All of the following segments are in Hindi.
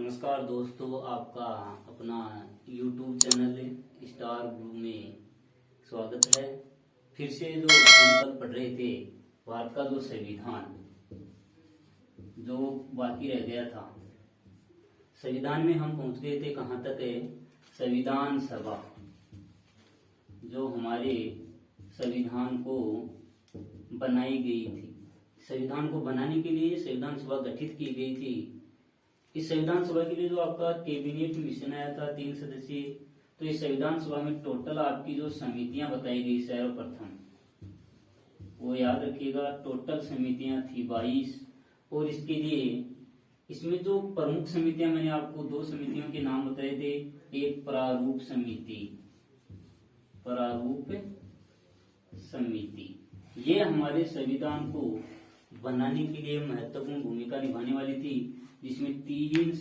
नमस्कार दोस्तों, आपका अपना YouTube चैनल स्टार ग्रुप में स्वागत है। फिर से जो हम कल पढ़ रहे थे भारत का जो संविधान जो बाकी रह गया था, संविधान में हम पहुंच गए थे कहाँ तक है? संविधान सभा जो हमारे संविधान को बनाई गई थी। संविधान को बनाने के लिए संविधान सभा गठित की गई थी। इस संविधान सभा के लिए जो आपका कैबिनेट मिशन आया था 3 सदस्यीय, तो इस संविधान सभा में टोटल आपकी जो समितियां बताई गई सर्वप्रथम वो याद रखिएगा, टोटल समितियां थी 22। और इसके लिए इसमें जो प्रमुख समितियां मैंने आपको 2 समितियों के नाम बताए थे। एक प्रारूप समिति, प्रारूप समिति ये हमारे संविधान को बनाने के लिए महत्वपूर्ण भूमिका निभाने वाली थी, जिसमें 3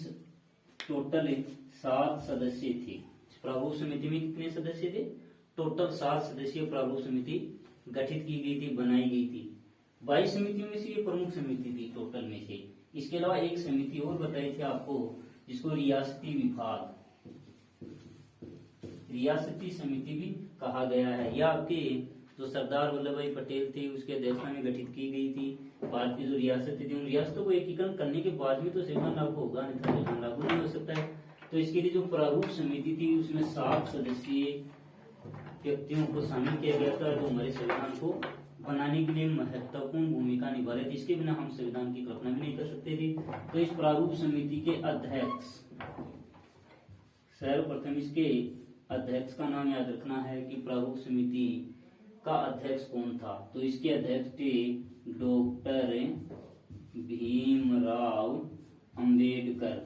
टोटल 7 सदस्य थे। प्रारूप समिति में कितने सदस्य थे? टोटल 7 सदस्यीय प्रारूप समिति गठित की गई थी, बनाई गई थी। 22 समितियों में से ये प्रमुख समिति थी टोटल में से। इसके अलावा एक समिति और बताई थी आपको, जिसको रियासती विभाग, रियासती समिति भी कहा गया है। यह आपके जो सरदार वल्लभ भाई पटेल थे उसके अध्यक्षता में गठित की गई थी। भारत की जो रियासतें थी उन रियासतों को एकीकरण करने के बाद भी तो संविधान लागू होगा, नहीं था संविधान लागू नहीं हो सकता है। तो इसके लिए जो प्रारूप समिति थी उसमें 7 सदस्यीय व्यक्तियों को शामिल किया गया था, जो हमारे संविधान को बनाने के लिए महत्वपूर्ण भूमिका निभा रहे थे। इसके बिना हम संविधान की कल्पना भी नहीं कर सकते थे। तो इस प्रारूप समिति के अध्यक्ष, सर्वप्रथम इसके अध्यक्ष का नाम याद रखना है कि प्रारूप समिति का अध्यक्ष कौन था। तो इसके अध्यक्ष थे डॉक्टर भीमराव अंबेडकर।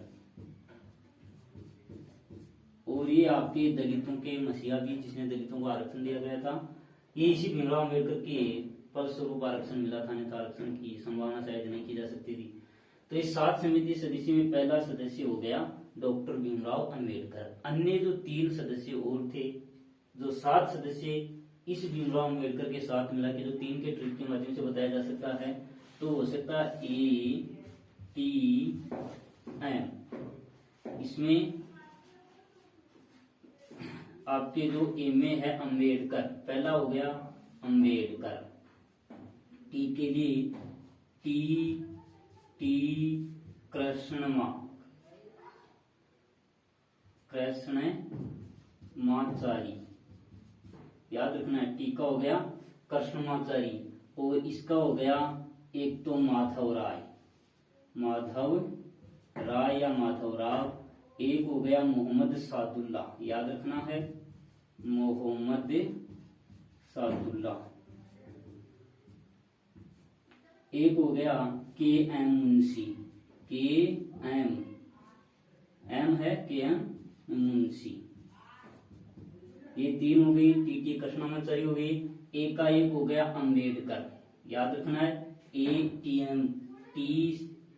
और ये आपके दलितों के मसीहा भी, जिसने दलितों को आरक्षण दिया गया था, ये इसी भीमराव अंबेडकर के फलस्वरूप आरक्षण मिला था, अन्यथा आरक्षण की संभावना शायद नहीं की जा सकती थी। तो इस 7 समिति सदस्य में पहला सदस्य हो गया डॉक्टर भीमराव अंबेडकर। अन्य जो 3 सदस्य और थे, जो 7 सदस्य इस भीमराव अंबेडकर के साथ मिला के जो 3 के ट्रिक के माध्यम से बताया जा सकता है, तो हो सकता है ATM। इसमें आपके जो A है अंबेडकर, पहला हो गया अंबेडकर। T के लिए टी कृष्णमाचारी, याद रखना है। टी का हो गया कृष्णमाचारी, और इसका हो गया एक तो माधव राय या माधव राव। एक हो गया मोहम्मद सादुल्ला, याद रखना है मोहम्मद सादुल्ला। एक हो गया KM मुंशी, KM मुंशी। ये 3 हो गई। टी कृष्णमाचारी हो गई। एक का एक हो गया अंबेडकर, याद रखना है ATM। टी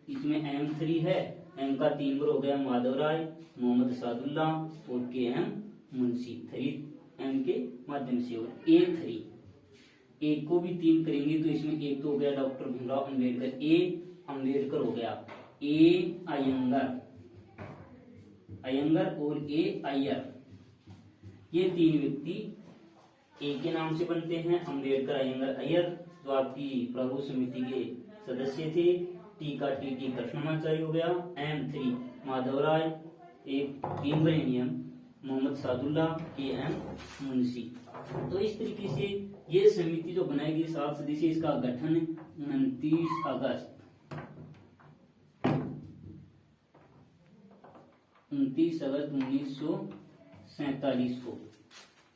इसमें M3 है, M का 3 बार हो गया माधव राय, मोहम्मद सादुल्ला और KM मुंशी। 3 M के माध्यम से। और A3, एक को भी 3 करेंगे तो इसमें एक तो हो गया डॉक्टर भीमराव अंबेडकर, A अंबेडकर हो गया। A अयंगर और A अय्यर। ये 3 व्यक्ति एक के नाम से बनते हैं, अंबेडकर, अयंगर, अय्यर, जो आपकी प्रारूप समिति के सदस्य थे। टी कृष्णमाचारी हो गया। M3 माधव राय, एक 3 बने नियम, मोहम्मद सादुल्ला, KM मुंशी। तो इस तरीके से ये समिति जो बनाई गई 7 सदस्य, इसका गठन 29 अगस्त 1947 को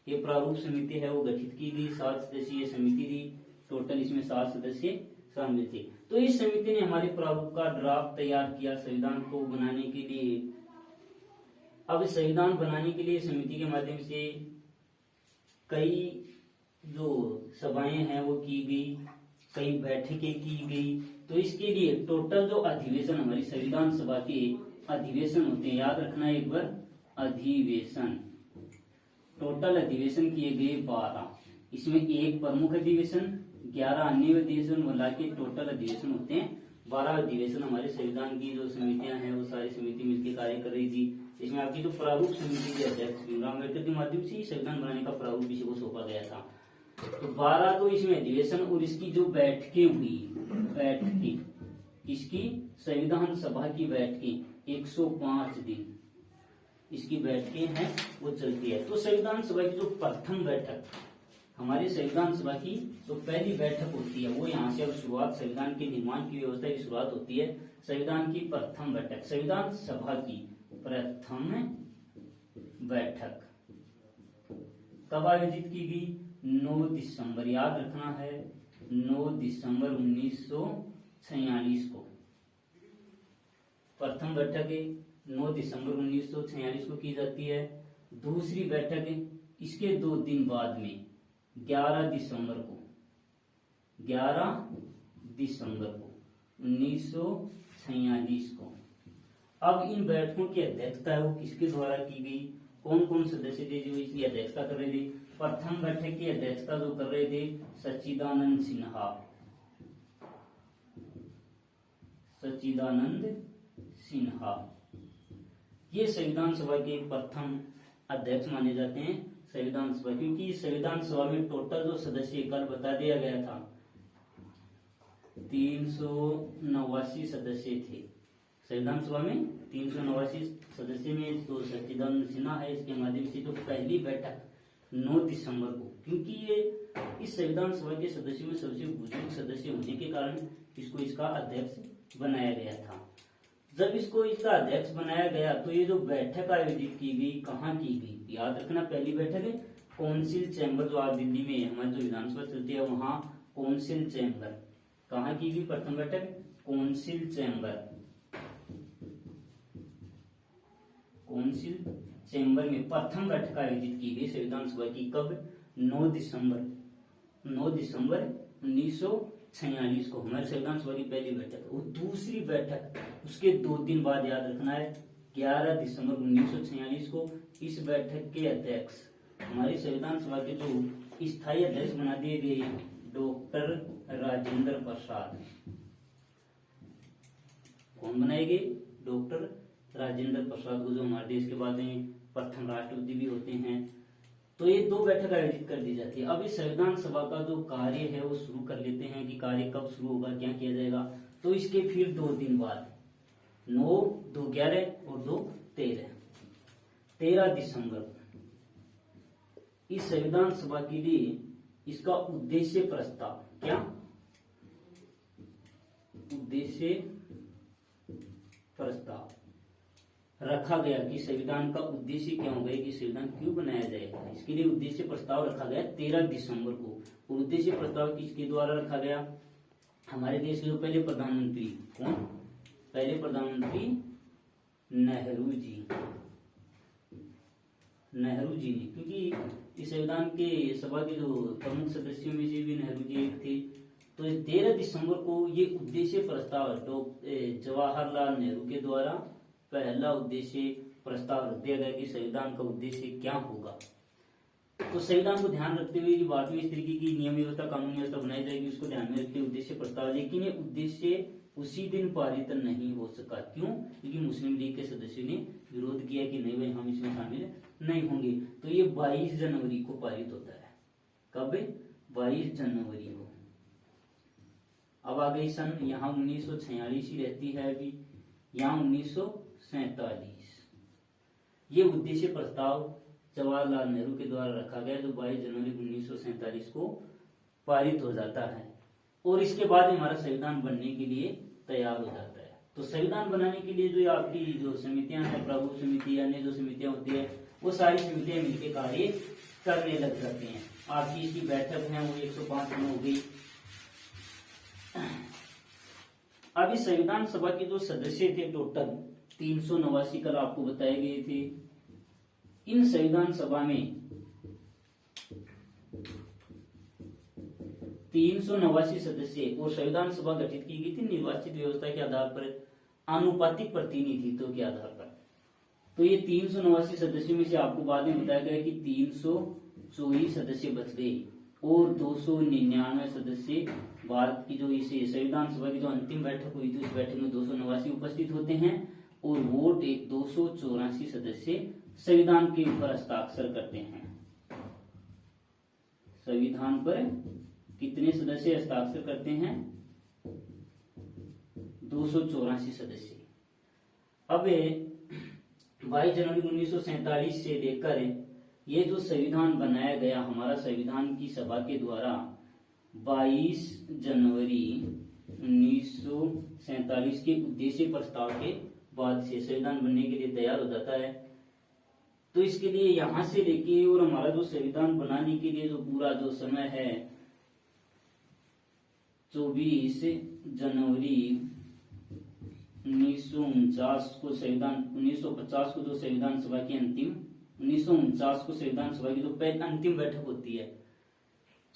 ये प्रारूप समिति है वो गठित की गई। 7 सदस्यीय समिति थी, टोटल इसमें 7 सदस्य शामिल थे। तो इस समिति ने हमारे प्रारूप का ड्राफ्ट तैयार किया संविधान को बनाने के लिए। अब संविधान बनाने के लिए समिति के माध्यम से कई जो सभाएं हैं वो की गई, कई बैठकें की गई। तो इसके लिए टोटल जो अधिवेशन, हमारी संविधान सभा के अधिवेशन होते हैं, याद रखना एक बार, अधिवेशन, टोटल अधिवेशन किए गए 12। इसमें एक प्रमुख अधिवेशन, 11 अन्य अधिवेशन मिला के टोटल अधिवेशन होते हैं 12 अधिवेशन हमारे संविधान की जो समितियां हैं वो सारी समिति मिलकर कार्य कर रही थी। इसमें आपकी जो प्रारूप समिति के अध्यक्ष भीमराव अम्बेडकर के माध्यम से ही संविधान बनाने का प्रारूप विषय को सौंपा गया था। तो 12 तो इसमें अधिवेशन और इसकी जो बैठकें हुई, इसकी संविधान सभा की बैठकें 105 दिन इसकी बैठकें हैं वो चलती है। तो संविधान सभा की जो प्रथम बैठक, हमारी संविधान सभा की जो पहली बैठक होती है वो यहाँ से अब शुरुआत, संविधान के निर्माण की व्यवस्था की शुरुआत होती है। संविधान की प्रथम बैठक, संविधान सभा की प्रथम बैठक कब आयोजित की गई? 9 दिसंबर, याद रखना है 9 दिसंबर 1946 को प्रथम बैठक 9 दिसंबर 1946 को की जाती है। दूसरी बैठक इसके 2 दिन बाद में 11 दिसंबर को 1946 को। अब इन बैठकों की अध्यक्षता है वो किसके द्वारा की गई? कौन कौन सदस्य थे जो इसकी अध्यक्षता कर रहे थे? प्रथम बैठक की अध्यक्षता जो कर रहे थे सच्चिदानंद सिन्हा, ये संविधान सभा के प्रथम अध्यक्ष माने जाते हैं संविधान सभा, क्योंकि संविधान सभा में टोटल जो सदस्य कल बता दिया गया था 389 सदस्य थे। संविधान सभा में 389 सदस्य में जो सच्चिदानंद सिन्हा है, इसके माध्यम से जो पहली बैठक 9 दिसंबर को, क्योंकि ये इस संविधान सभा के सदस्यों में सबसे बुजुर्ग सदस्य होने के कारण इसको इसका अध्यक्ष बनाया गया था। जब इसको इसका अध्यक्ष बनाया गया तो ये जो बैठक आयोजित की गई, कहाँ की गई? याद रखना, पहली बैठक है काउंसिल चैम्बर, जो आज दिल्ली में हमारी जो विधानसभा चलती है वहां काउंसिल चैम्बर, कहाँ की गई प्रथम बैठक? काउंसिल चैम्बर में प्रथम बैठक आयोजित की गई संविधान सभा की। कब? 9 दिसंबर 1946 को हमारे संविधान सभा की पहली बैठक। और दूसरी बैठक उसके 2 दिन बाद, याद रखना है 11 दिसंबर 1946 को। इस बैठक के अध्यक्ष हमारी संविधान सभा के जो स्थायी अध्यक्ष बना दिए गए डॉक्टर राजेंद्र प्रसाद। कौन बनाए गए? डॉक्टर राजेंद्र प्रसाद को, जो हमारे देश के बाद में प्रथम राष्ट्रपति भी होते हैं। तो ये 2 बैठक आयोजित कर दी जाती है। अब इस संविधान सभा का जो कार्य है वो शुरू कर लेते हैं कि कार्य कब शुरू होगा, क्या किया जाएगा। तो इसके फिर 2 दिन बाद 9, 2 11 और 2 13 दिसंबर इस संविधान सभा के लिए इसका उद्देश्य प्रस्ताव, क्या उद्देश्य प्रस्ताव रखा गया कि संविधान का उद्देश्य क्या होगा, कि संविधान क्यों बनाया जाएगा। इसके लिए उद्देश्य प्रस्ताव रखा गया 13 दिसंबर को। और उद्देश्य प्रस्ताव किसके द्वारा रखा गया? हमारे देश के जो पहले प्रधानमंत्री, कौन? पहले प्रधानमंत्री नेहरू जी ने, क्योंकि इस संविधान के सभा के जो प्रमुख सदस्यों में से भी नेहरू जी एक थे। तो 13 दिसंबर को ये उद्देश्य प्रस्ताव जवाहरलाल नेहरू के द्वारा पहला उद्देश्य प्रस्ताव रख दिया गया कि संविधान का उद्देश्य क्या होगा। तो संविधान को ध्यान रखते हुए बाद में इस तरीके की नियम व्यवस्था, कानून व्यवस्था बनाई जाएगी, उसको ध्यान में रखते उद्देश्य प्रस्ताव। लेकिन ये उद्देश्य उसी दिन पारित नहीं हो सका। क्यों? क्योंकि मुस्लिम लीग के सदस्यों ने विरोध किया कि नहीं भाई हम इसमें शामिल नहीं होंगे। तो ये 22 जनवरी को पारित होता है। कब? 22 जनवरी को। अब आ गई सन, यहाँ 1946 ही रहती है अभी, यहाँ 1947। ये उद्देश्य प्रस्ताव जवाहरलाल नेहरू के द्वारा रखा गया, जो 22 जनवरी 1947 को पारित हो जाता है। और इसके बाद हमारा संविधान बनने के लिए तैयार हो जाता है। तो संविधान बनाने के लिए जो आपकी जो समितियां हैं, प्रभु समिति, अन्य जो समितियां होती है, वो सारी समितियां मिलकर कार्य करने लग जाती हैं। आपकी इसकी बैठक है वो 105 में हो गई। अब इस संविधान सभा के जो सदस्य थे टोटल 389 कल आपको बताए गए थे। इन संविधान सभा में 389 सदस्य और संविधान सभा गठित की गई थी निर्वाचित व्यवस्था के आधार पर, आनुपातिक प्रतिनिधित्व के आधार पर। तो ये 389 सदस्यों में से आपको बाद में बताया गया कि 324 सदस्य बच गए और 299 सदस्य भारत की जो इस संविधान सभा की जो अंतिम बैठक हुई थी, उस बैठक में 289 उपस्थित होते हैं और वोट एक 284 सदस्य संविधान के ऊपर हस्ताक्षर करते हैं। संविधान पर कितने सदस्य हस्ताक्षर करते हैं? 284 सदस्य। अब 22 जनवरी 1947 से लेकर ये जो संविधान बनाया गया हमारा संविधान की सभा के द्वारा 22 जनवरी 1947 के उद्देश्य प्रस्ताव के बाद से संविधान बनने के लिए तैयार हो जाता है। तो इसके लिए यहां से लेके और हमारा जो संविधान बनाने के लिए जो पूरा जो समय है 24 जनवरी 1949 को संविधान 1950 को जो संविधान सभा की अंतिम 1949 को संविधान सभा की जो अंतिम बैठक होती है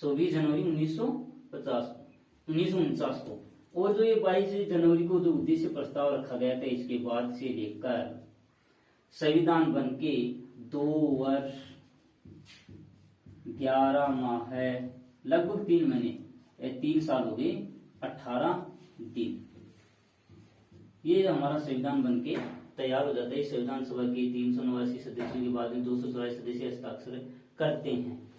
24 जनवरी 1949 को, और जो ये 22 जनवरी को जो उद्देश्य प्रस्ताव रखा गया था इसके बाद से लेकर संविधान बन के 2 वर्ष 11 माह है, लगभग 3 महीने 3 साल हो गए 18 दिन ये हमारा संविधान बन के तैयार हो जाता है। संविधान सभा के 389 सदस्यों के बाद में 284 सदस्य हस्ताक्षर करते हैं।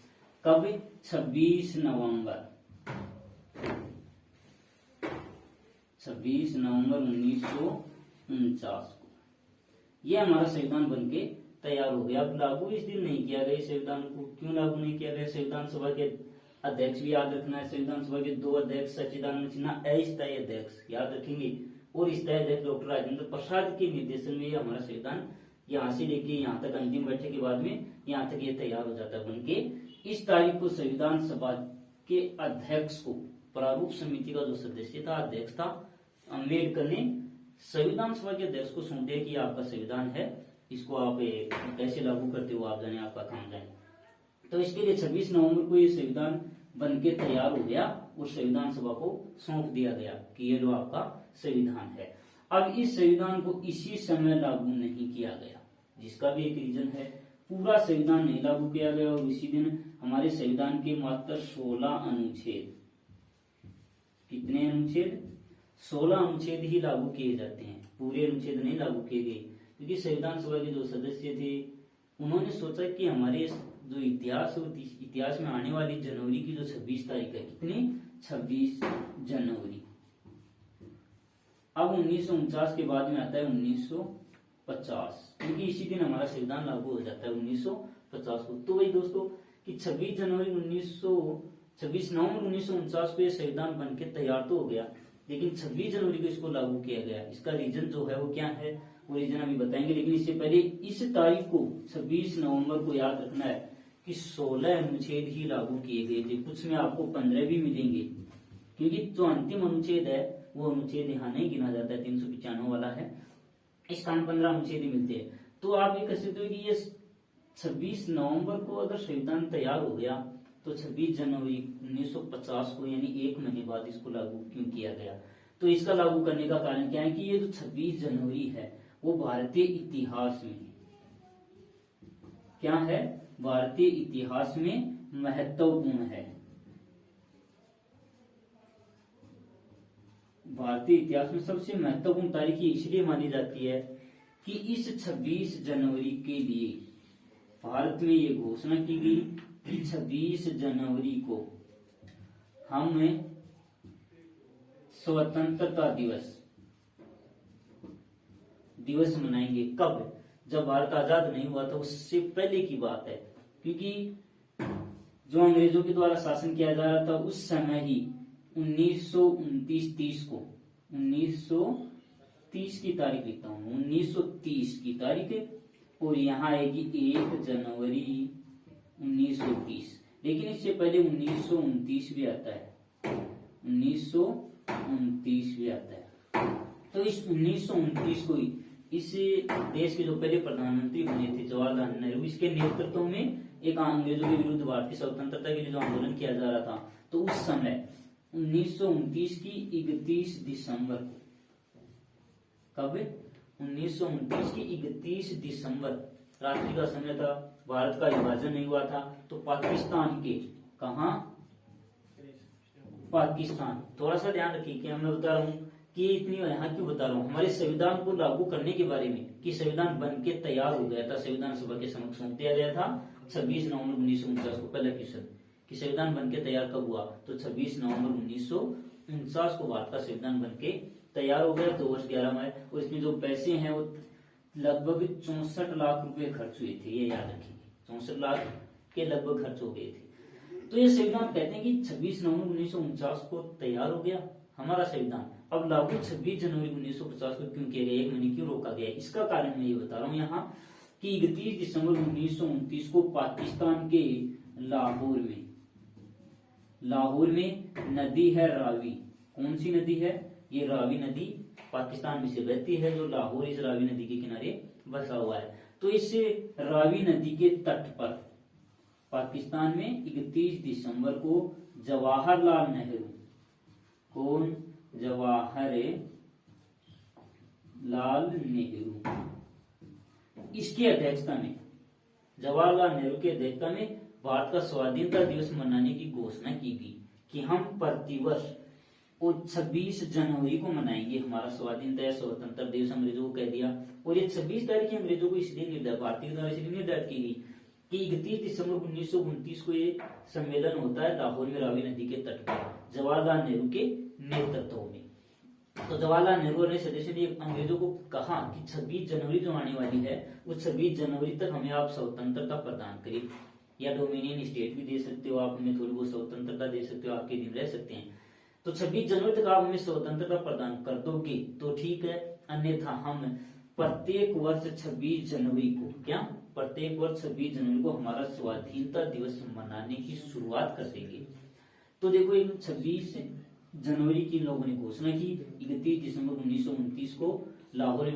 कब? 26 नवंबर 1949 को ये हमारा संविधान बन के तैयार हो गया। अब लागू इस दिन नहीं किया गया संविधान को। क्यों लागू नहीं किया गया? संविधान सभा के अध्यक्ष भी याद रखना है। संविधान सभा के 2 अध्यक्ष सच्चिदानंद सिन्हा अस्थायी अध्यक्ष याद रखेंगे, और स्थायी अध्यक्ष डॉक्टर राजेंद्र प्रसाद के निर्देशन में हमारा संविधान यहाँ से लेके यहाँ तक अंतिम बैठक के बाद में यहाँ तक ये तैयार हो जाता है बनके। इस तारीख को संविधान सभा के अध्यक्ष को प्रारूप समिति का जो सदस्य था अध्यक्ष था अम्बेडकर ने संविधान सभा के अध्यक्ष को सौंपे कि आपका संविधान है, इसको आप कैसे लागू करते हो आप जाने, आपका काम जाने। तो इसके लिए 26 नवंबर को ये संविधान बन के तैयार हो गया और संविधान सभा को सौंप दिया गया कि ये जो आपका संविधान है। अब इस संविधान को इसी समय लागू नहीं किया गया, जिसका भी एक रीजन है। पूरा संविधान नहीं लागू किया गया और इसी दिन हमारे संविधान के मात्र 16 अनुच्छेद, कितने अनुच्छेद? 16 अनुच्छेद ही लागू किए जाते हैं, पूरे अनुच्छेद नहीं लागू किए गए, क्योंकि संविधान सभा के जो सदस्य थे उन्होंने सोचा कि हमारे जो इतिहास में आने वाली जनवरी की जो 26 तारीख है, कितनी? 26 जनवरी। अब 1949 के बाद में आता है 1950, क्योंकि इसी दिन हमारा संविधान लागू हो जाता है 1950 को। तो वही दोस्तों कि 26 नवंबर 1949 को ये संविधान बन के तैयार तो हो गया, लेकिन 26 जनवरी को इसको लागू किया गया। इसका रीजन जो है वो क्या है, वो रीजन अभी बताएंगे, लेकिन इससे पहले इस तारीख को 26 नवंबर को याद रखना है कि 16 अनुच्छेद ही लागू किए गए थे। कुछ में आपको 15 भी मिलेंगे, क्योंकि जो अंतिम अनुच्छेद है वो अनुच्छेद यहाँ नहीं गिना जाता है, 395 वाला है, इस कारण 15 अनुच्छेद ही मिलते हैं। तो आप ये कह सकते हो कि ये 26 नवंबर को अगर संविधान तैयार हो गया तो 26 जनवरी 1950 को यानी 1 महीने बाद इसको लागू क्यों किया गया? तो इसका लागू करने का कारण क्या है कि ये जो 26 जनवरी है वो भारतीय इतिहास में क्या है? भारतीय इतिहास में महत्वपूर्ण है। भारतीय इतिहास में सबसे महत्वपूर्ण तारीख इसलिए मानी जाती है कि इस 26 जनवरी के लिए भारत में ये घोषणा की गई कि 26 जनवरी को हम स्वतंत्रता दिवस मनाएंगे। कब? जब भारत आजाद नहीं हुआ था उससे पहले की बात है, क्योंकि जो अंग्रेजों के द्वारा शासन किया जा रहा था उस समय ही 1929 को 1930 की तारीख लिखता हूँ, 1930 की तारीख, और यहाँ आएगी 1 जनवरी 1930। लेकिन इससे पहले 1929 भी आता है, 1929 भी आता है। तो इस 1929 को इस देश के जो पहले प्रधानमंत्री बने थे जवाहरलाल नेहरू, इसके नेतृत्व में एक अंग्रेजों के विरुद्ध भारतीय स्वतंत्रता के लिए जो आंदोलन किया जा रहा था, तो उस समय 1929 की 31 दिसंबर को, कब? 1929 की 31 दिसंबर रात्रि का समय था, भारत का विभाजन नहीं हुआ था, तो पाकिस्तान के कहा पाकिस्तान। थोड़ा सा ध्यान रखिए कि मैं बता रहा हूँ कि इतनी यहाँ क्यों बता रहा हूँ, हमारे संविधान को लागू करने के बारे में, कि संविधान बन के तैयार हो गया था, संविधान सभा के समक्ष सौंप दिया गया था 26 नवंबर 1949 को। पहला क्वेश्चन कि संविधान बन के तैयार कब हुआ, तो 26 नवंबर 1949 को भारत का संविधान बन के तैयार हो गया। 2 वर्ष 11 माह, और इसमें जो पैसे हैं वो लगभग 64 लाख रुपए खर्च हुए थे, ये याद रखिए, 64 लाख के लगभग खर्च हो गए थे। तो ये संविधान कहते हैं कि 26 नवंबर 1949 को तैयार हो गया हमारा संविधान। अब लागू 26 जनवरी 1950 को क्यों किया गया, 1 महीने क्यों रोका गया, इसका कारण मैं ये बता रहा हूँ यहाँ कि 31 दिसंबर 1929 को पाकिस्तान के लाहौर में नदी है रावी। कौन सी नदी है, ये रावी नदी पाकिस्तान में से बहती है, जो लाहौर इस रावी नदी के किनारे बसा हुआ है। तो इस रावी नदी के तट पर पाकिस्तान में 31 दिसंबर को जवाहरलाल नेहरू, कौन, जवाहरलाल नेहरू, इसकी अध्यक्षता में, जवाहरलाल नेहरू की अध्यक्षता में भारत का स्वाधीनता दिवस मनाने की घोषणा की गई कि हम प्रतिवर्ष और 26 जनवरी को मनाएंगे हमारा स्वाधीनता या स्वतंत्रता दिवस, अंग्रेजों को कह दिया। और ये 26 तारीख अंग्रेजों को इसलिए निर्धारित, भारतीय द्वारा इसलिए निर्धारित की गई कि 31 दिसंबर 1929 को ये सम्मेलन होता है लाहौर में रावी नदी के तट पर, जवाहरलाल नेहरू के नेतृत्व में। तो जवाहरलाल नेहरू ने सदस्य ने अंग्रेजों को कहा कि 26 जनवरी जो आने वाली है, उस 26 जनवरी तक हमें आप स्वतंत्रता प्रदान करिए, या डोमिनियन स्टेट भी दे सकते हो, आप हमें थोड़ी बहुत स्वतंत्रता दे सकते हो, आपके दिन रह सकते हैं। तो 26 जनवरी तक आप हमें स्वतंत्रता प्रदान कर दोगे तो ठीक है, अन्यथा हम प्रत्येक वर्ष 26 जनवरी को, क्या प्रत्येक वर्ष 26 जनवरी को हमारा स्वाधीनता दिवस मनाने की शुरुआत कर देंगे। तो देखो, 26 जनवरी की लोगों ने घोषणा की, 31 दिसंबर 1929 को लाहौर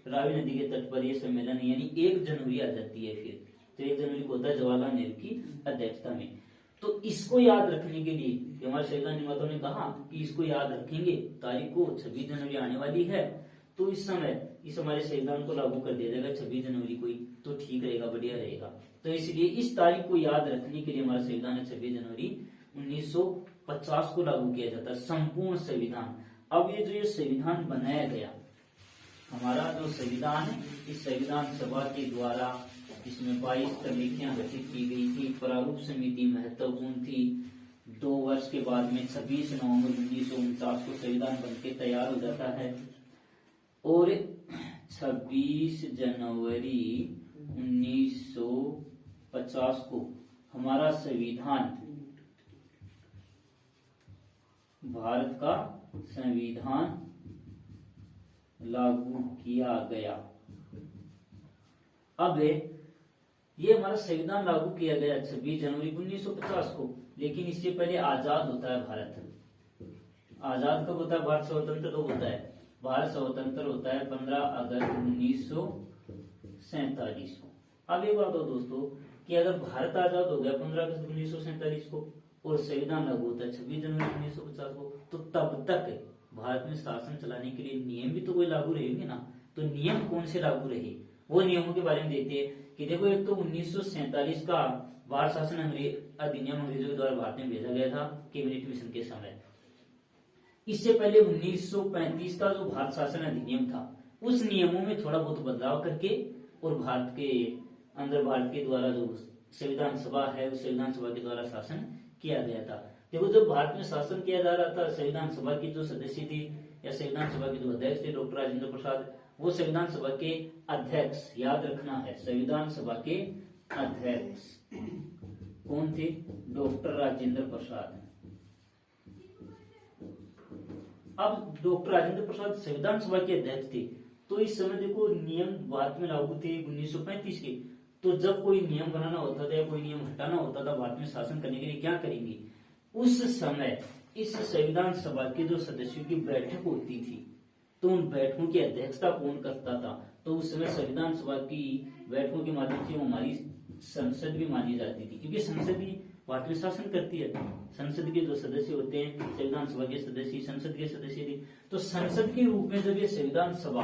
रावी नदी के तट पर यह सम्मेलन, यानी 1 जनवरी आ जाती है फिर, तो 1 जनवरी को होता है जवाहरलाल नेहरू की अध्यक्षता में। तो इसको याद रखने के लिए हमारे संविधान निर्माताओं ने कहा कि इसको याद रखेंगे, तारीख को 26 जनवरी आने वाली है, तो इस समय इस हमारे संविधान को लागू कर दिया जाएगा 26 जनवरी को ही, तो ठीक रहेगा, बढ़िया रहेगा। तो इसलिए इस तारीख को याद रखने के लिए हमारा संविधान है 26 जनवरी 1950 को लागू किया जाता है, संपूर्ण संविधान। अब ये जो ये संविधान बनाया गया, हमारा जो संविधान है, इस संविधान सभा के द्वारा इसमें 22 समितियां गठित की गई थी। प्रारूप समिति महत्वपूर्ण थी। 2 वर्ष के बाद में 26 नवंबर 1949 को संविधान बनके तैयार हो जाता है, और 26 जनवरी 1950 को हमारा संविधान, भारत का संविधान लागू किया गया। अब ये हमारा संविधान लागू किया गया 26 जनवरी 1950 को, लेकिन इससे पहले आजाद होता है भारत। आजाद कब होता है, भारत स्वतंत्र कब होता है, भारत स्वतंत्र होता है 15 अगस्त 1947 को। अब एक बात हो दोस्तों कि अगर भारत आजाद हो गया 15 अगस्त 1947 को और संविधान लागू होता है 26 जनवरी 1950 को, तो तब तक भारत में शासन चलाने के लिए नियम भी तो कोई लागू रहेंगे ना। तो नियम कौन से लागू रहे, वो नियमों के बारे में देखते हैं कि देखो, एक तो 1947 का भारत शासन अधिनियम अंग्रेजों के द्वारा भारत में भेजा गया था कैबिनेट मिशन के समय। इससे पहले 1935 का जो भारत शासन अधिनियम था, उस नियमों में थोड़ा बहुत बदलाव करके और भारत के अंदर भारत के द्वारा जो संविधान सभा है, उस संविधान सभा के द्वारा शासन किया गया था। देखो, जब भारत में शासन किया जा रहा था, संविधान सभा की जो सदस्य थी या संविधान सभा के जो अध्यक्ष थे डॉक्टर राजेंद्र प्रसाद, वो संविधान सभा के अध्यक्ष, याद रखना है, संविधान सभा के अध्यक्ष कौन थे, डॉक्टर राजेंद्र प्रसाद। अब डॉक्टर राजेंद्र प्रसाद संविधान सभा के अध्यक्ष थे, तो इस समय देखो नियम भारत में लागू थे 1935 के। तो जब कोई नियम बनाना होता था या कोई नियम हटाना होता था भारत में शासन करने के लिए, क्या करेंगे, उस समय इस संविधान सभा के जो सदस्यों की बैठक होती थी, तो उन बैठकों की अध्यक्षता कौन करता था, तो उस समय संविधान सभा की बैठकों के माध्यम से हमारी संसद भी मानी जाती थी, क्योंकि संसद ही भारत में शासन करती है। संसद के जो सदस्य होते हैं, संविधान सभा के सदस्य संसद के सदस्य थे। तो संसद के रूप में जब ये संविधान सभा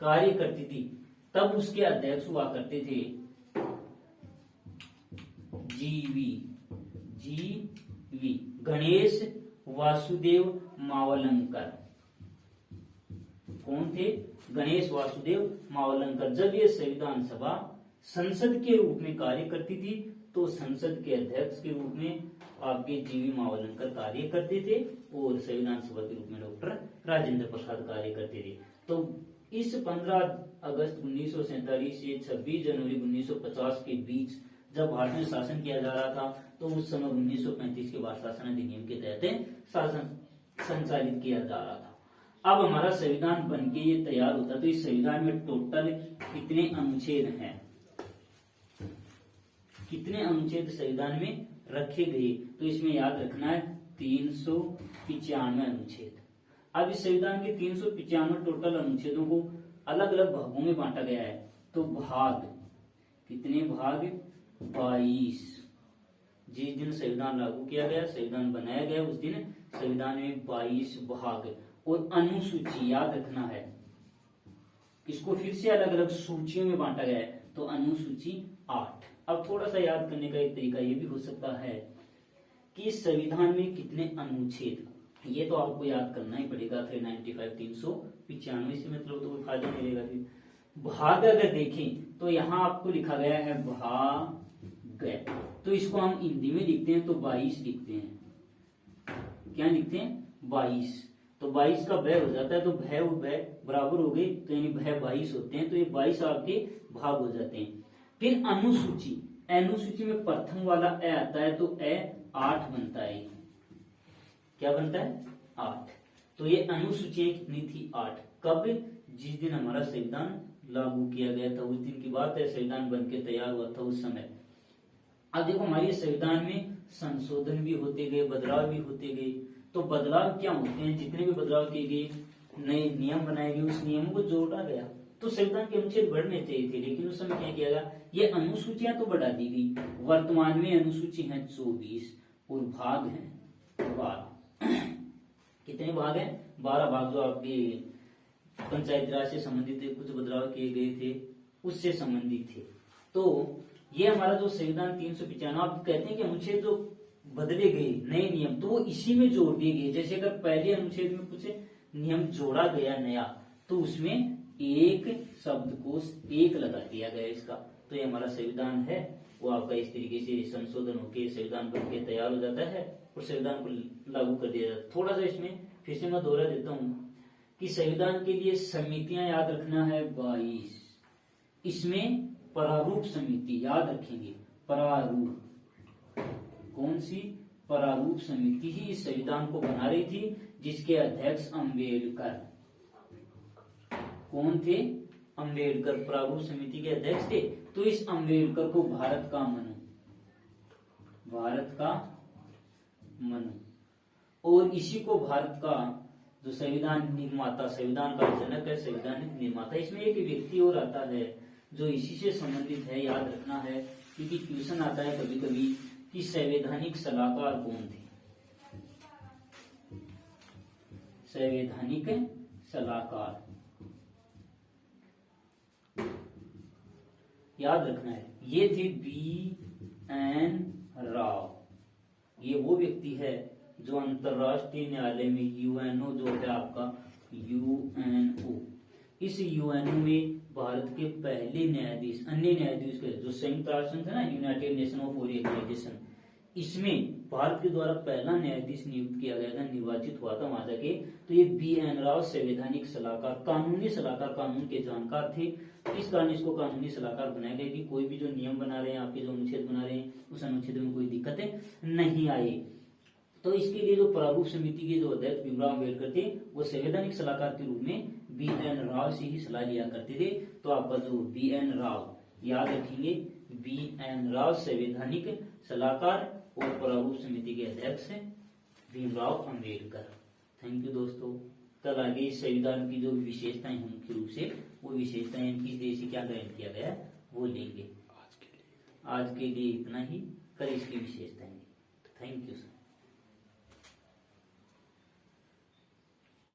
कार्य करती थी, तब उसके अध्यक्ष हुआ करते थे जीवी गणेश वासुदेव मावलंकर। कौन थे? गणेश वासुदेव मावलंकर। जब ये संविधान सभा संसद के रूप में कार्य करती थी तो संसद के अध्यक्ष के रूप में आपके जीवी मावलंकर कार्य करते थे और संविधान सभा के रूप में डॉक्टर राजेंद्र प्रसाद कार्य करते थे। तो इस 15 अगस्त 1947 से 26 जनवरी 1950 के बीच जब भारत में शासन किया जा रहा था तो उस समय 1935 के बाद शासन अधिनियम के तहत शासन संचालित किया जा रहा था। अब हमारा संविधान बनके ये तैयार होता तो इस संविधान में टोटल कितने अनुच्छेद हैं, कितने अनुच्छेद संविधान में रखे गए, तो इसमें याद रखना है 395 अनुच्छेद। अब इस संविधान के 395 टोटल अनुच्छेदों को अलग अलग भागों में बांटा गया है। तो भाग कितने भाग? 22। जिस दिन संविधान लागू किया गया, संविधान बनाया गया, उस दिन संविधान में 22 भाग और अनुसूची याद रखना है। इसको फिर से अलग अलग सूचियों में बांटा गया है। तो अनुसूची 8। अब थोड़ा सा याद करने का एक तरीका ये भी हो सकता है कि संविधान में कितने अनुच्छेद, ये तो आपको याद करना ही पड़ेगा। 395 395 से मतलब तो कोई फायदा नहीं रहेगा। भाग अगर देखें तो यहाँ आपको लिखा गया है भाग, तो इसको हम हिंदी में लिखते हैं तो 22 लिखते हैं। क्या लिखते हैं? 22। तो 22 का भय हो जाता है तो भय और भय बराबर हो गए, तो यानी भय 22 होते हैं। तो ये 22 आपके भाग हो जाते हैं। फिर अनुसूची, अनुसूची में प्रथम वाला ए आता है तो ए 8 बनता है। क्या बनता है? 8। तो ये अनुसूची कितनी थी? 8। कब? जिस दिन हमारा संविधान लागू किया गया था, उस दिन की बात है। संविधान बनके तैयार हुआ था उस समय। अब देखो हमारे संविधान में संशोधन भी होते गए, बदलाव भी होते गए। तो बदलाव क्या होते हैं? जितने भी बदलाव किए गए, नए नियम बनाए गए, उस नियमों को जोड़ा गया। तो संविधान के अनुच्छेद बढ़ने चाहिए थे, लेकिन उस समय क्या किया गया? ये अनुसूचियां तो बढ़ा दी गई। वर्तमान में अनुसूची है 24 और भाग है 12। कितने भाग हैं? 12 भाग, जो आपके पंचायती राज से संबंधित कुछ बदलाव किए गए थे उससे संबंधित थे। तो ये हमारा जो संविधान 395, आप कहते हैं कि अनुच्छेद जो बदले गए, नए नियम, तो वो इसी में जोड़ दिए गए। जैसे अगर पहले अनुच्छेद में कुछ नियम जोड़ा गया नया, तो उसमें एक शब्द को एक लगा दिया गया इसका। तो ये हमारा संविधान है, वो आपका इस तरीके से संशोधन होकर संविधान बन के तैयार हो जाता है और संविधान को लागू कर दिया जाता है। थोड़ा सा इसमें फिर से मैं दोहरा देता हूँ कि संविधान के लिए समितियां याद रखना है 22। इसमें प्रारूप समिति याद रखेंगे, प्रारूप, कौन सी? प्रारूप समिति ही इस संविधान को बना रही थी, जिसके अध्यक्ष अंबेडकर। कौन थे? अंबेडकर प्रारूप समिति के अध्यक्ष थे। तो इस अंबेडकर को भारत का मनु, भारत का मनु, और इसी को भारत का जो संविधान निर्माता, संविधान का जनक है, संविधान निर्माता। इसमें एक व्यक्ति और आता है जो इसी से संबंधित है, याद रखना है, क्योंकि क्वेश्चन आता है कभी कभी कि संवैधानिक सलाहकार कौन थे? संवैधानिक सलाहकार याद रखना है, ये थे BN राव। ये वो व्यक्ति है जो अंतरराष्ट्रीय न्यायालय में UNO जो है आपका UNO, इस UNO में भारत के पहले न्यायाधीश, अन्य न्यायाधीश के जो संयुक्त राष्ट्र संघ है ना, यूनाइटेड नेशन ऑफ ऑर्गेनाइजेशन, इसमें भारत के द्वारा पहला न्यायाधीश नियुक्त किया गया था, निर्वाचित हुआ था वहां जाके। तो ये BN राव संवैधानिक सलाहकार, कानूनी सलाहकार, कानून के जानकार थे। इस कारण इसको कानूनी सलाहकार बनाया गया कि कोई भी जो नियम बना रहे हैं, आपके जो अनुच्छेद बना रहे हैं, उस अनुच्छेद में कोई दिक्कतें नहीं आए। तो इसके लिए जो प्रारूप समिति के जो अध्यक्ष भीमराव अम्बेडकर थे, वो संवैधानिक सलाहकार के रूप में BN राव से ही सलाह लिया करते थे। तो आपका जो BN राव याद रखेंगे, BN राव संवैधानिक सलाहकार और प्रारूप समिति के अध्यक्ष भीमराव अम्बेडकर। थैंक यू दोस्तों। कल आगे इस संविधान की जो विशेषताएं हैं, मुख्य रूप से वो विशेषताएं किस देश से क्या ग्रहण किया गया है वो लेंगे। आज के लिए इतना ही, कल इसकी विशेषताएं। Thank you sir.